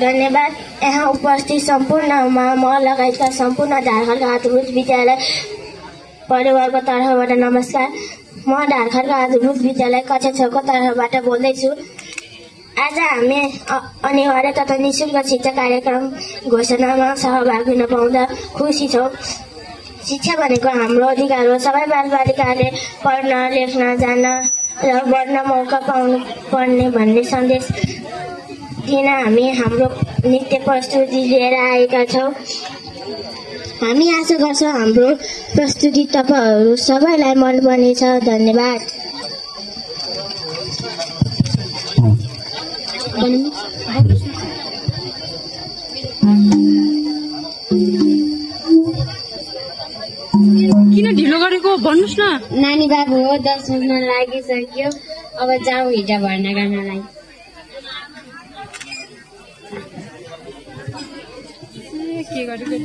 धन्यवाद। यहाँ उपस्थित सम्पूर्णमा म लगायतका सम्पूर्ण ढारखलका आधारभूत विद्यालय परिवारको तर्फबाट नमस्कार। म ढारखलका आधारभूत विद्यालय कक्षा 6 को तर्फबाट बोल्दैछु। आज हामी अनिवार्य तथा निःशुल्क शिक्षा कार्यक्रम घोषणामा सहभागी हुन पाउँदा खुसी छौँ। शिक्षा भनेको हाम्रो अधिकार हो। सबै बालबालिकाले पढ्न, लेख्न, जान्न र बढ्न मौका पाउनु पर्ने भन्ने सन्देश दिन हामी हाम्रो नृत्य प्रस्तुति लिएर आएका छौँ। हामी आशा गर्छौँ हाम्रो प्रस्तुति तपाईहरू सबैलाई मन पर्नेछ। धन्यवाद। किन ढिलो गरेको भन्नुस् न। नानी बाबु हो, 10 बज्न लागिसक्यो। अब जाउँ हिजो भर्ना गर्नलाई। के गरेको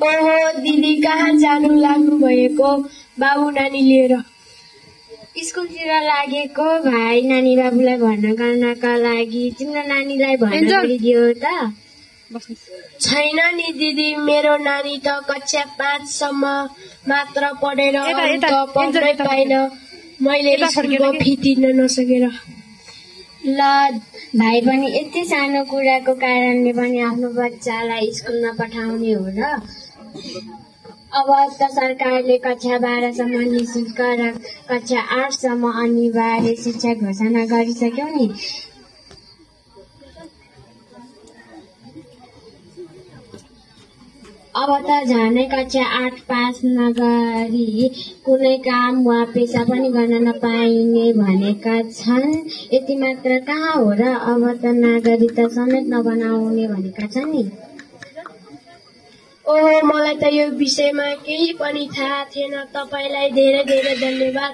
ओहो दिदी कहाँ जानु लाग्नु भएको बाबु नानी लिएर? स्कुलतिर लागेको भाइ नानी बाबुलाई भर्ना गर्नका लागि। तिम्रो नानीलाई भर्ना गरिदियो त? छैन नि दिदी, मेरो नानी त कक्षा 5 सम्म मात्र पढेर अङ्क पढ्नै पाइन। मैले स्कुलको फी तिर्न नसकेर। ल भाइ पनि यति सानो कुराको कारणले पनि आफ्नो बच्चालाई स्कुलमा पठाउने हो र? अब त सरकारले कक्षा 12 सम्म निःशुल्क र कक्षा 8 सम्म अनिवार्य शिक्षा घोषणा गरिसक्यो नि। अब त झनै कक्षा 8 पास नगरी कुनै काम वा पेसा पनि गर्न नपाइने भनेका छन्। यति मात्र कहाँ हो र, अब त नागरिकता समेत नबनाउने भनेका छन् नि। ओहो मलाई त यो विषयमा केही पनि थाहा थिएन। तपाईलाई धेरै धेरै धन्यवाद।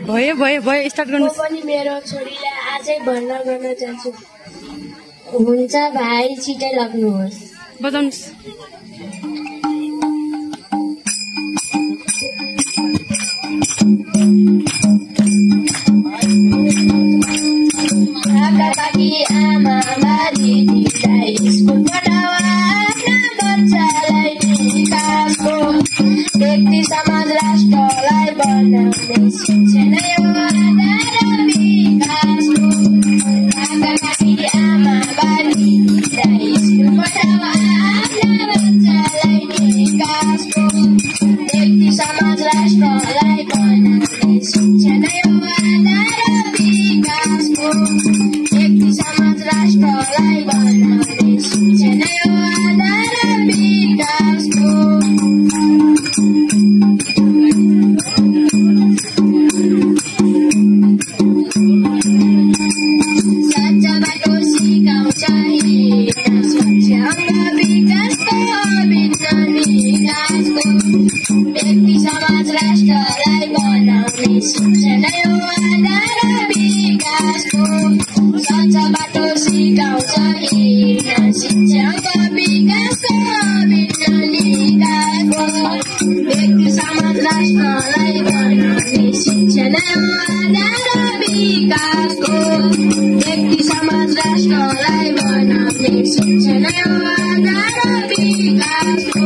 भयो स्टार्ट गर्नु। म पनि मेरो छोरीलाई आजै भर्ना गर्न चाहन्छु। हुन्छ भाइ, छिटै लाग्नुहोस्। बजाउनुस्। आमा दिदीलाई स्कुल पठावा, आफ्ना बच्चालाई विकासको व्यक्ति समाज राष्ट्रलाई बनाउने शिक्षा नै हो आधार विकासको। आमा दिदीलाई स्कुल पठावा, आफ्ना बच्चालाई विकासको व्यक्ति समाज राष्ट्रलाई बनाउने शिक्षा नै हो आधार विकासको। समाज राष्ट्रलाई बनाउने शिक्षा नै हो आधार विकासको। स्वच्छ बाटो सिकाउँछ हिँड्न, स्वच्छ विकासको अभिन्न विकासको व्यक्ति समाज राष्ट्रलाई बनाउने शिक्षा नै हो आधार विकासको। स्वच्छ बाटो सिकाउँछ हिँड्न, शिक्षाको विकासको अभिन्न निकायको व्यक्ति समाज राष्ट्रलाई बनाउने शिक्षा नै हो आधार विकासको। व्यक्ति समाज राष्ट्रलाई बनाउने शिक्षा नै हो आधार विकासको।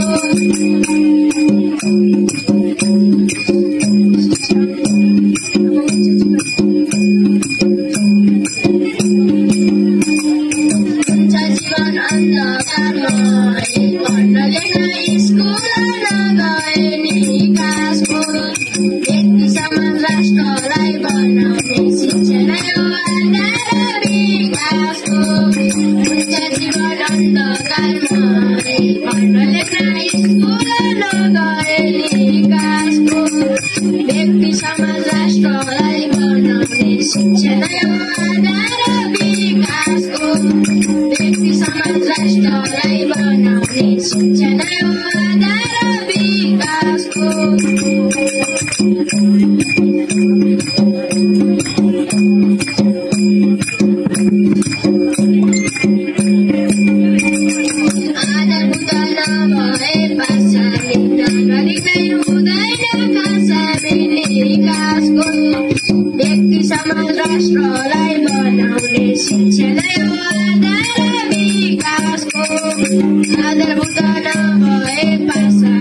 आधारभूत नभए पासा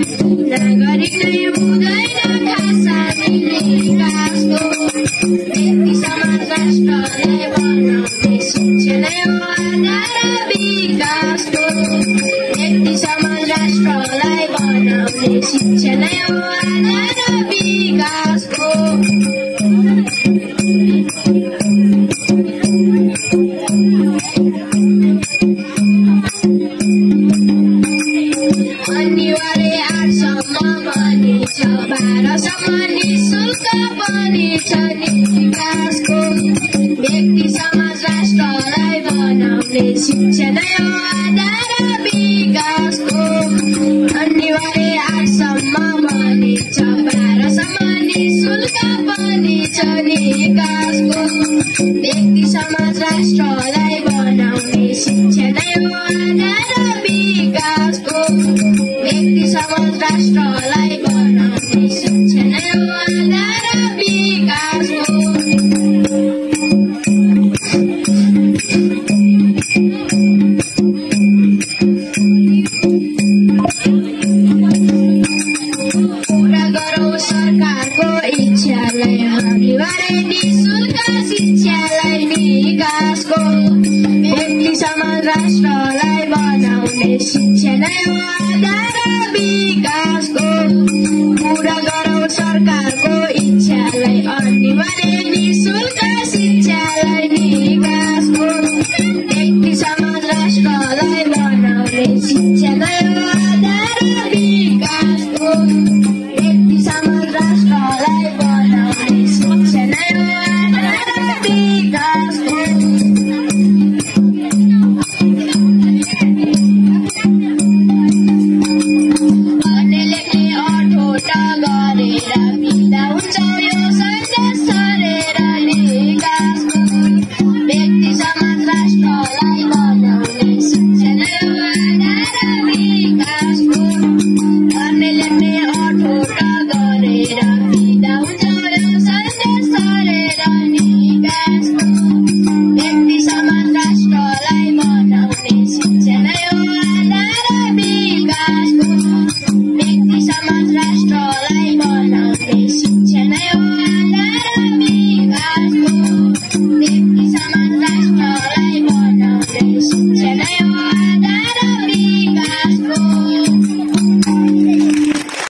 नागरिक नै हुँदैन खासा विकासको व्यक्ति समाज राष्ट्रलाई बनाउने शिक्षा नै हो आधार विकासको व्यक्ति समाज राष्ट्रलाई बनाउने शिक्षा नै हो आधार विकासको अनिवार्य 8 सम्म पनि छ 12 सम्म निःशुल्क पनि छ विकासको व्यक्ति समाज राष्ट्रलाई बनाउने शिक्षा नै हो आधार विकासको अनिवार्य 8 सम्म पनि छ 12 सम्म निःशुल्क पनि छ विकासको व्यक्ति समाज राष्ट्रलाई बनाउने शिक्षा नै हो आधार विकासको व्यक्ति समाज राष्ट्रलाई बनाउने शिक्षा नै हो आधार विकासको पूरा गरौँ सरकारको इच्छालाई अनिवार्य निःशुल्क शिक्षालाई विकासको व्यक्ति समाज राष्ट्रलाई बनाउने शिक्षा नै हो आधार विकासको पूरा गरौँ सरकारको इच्छालाई अनिवार्य निःशुल्क शिक्षालाई विकासको व्यक्ति समाज राष्ट्रलाई बनाउने शिक्षा नै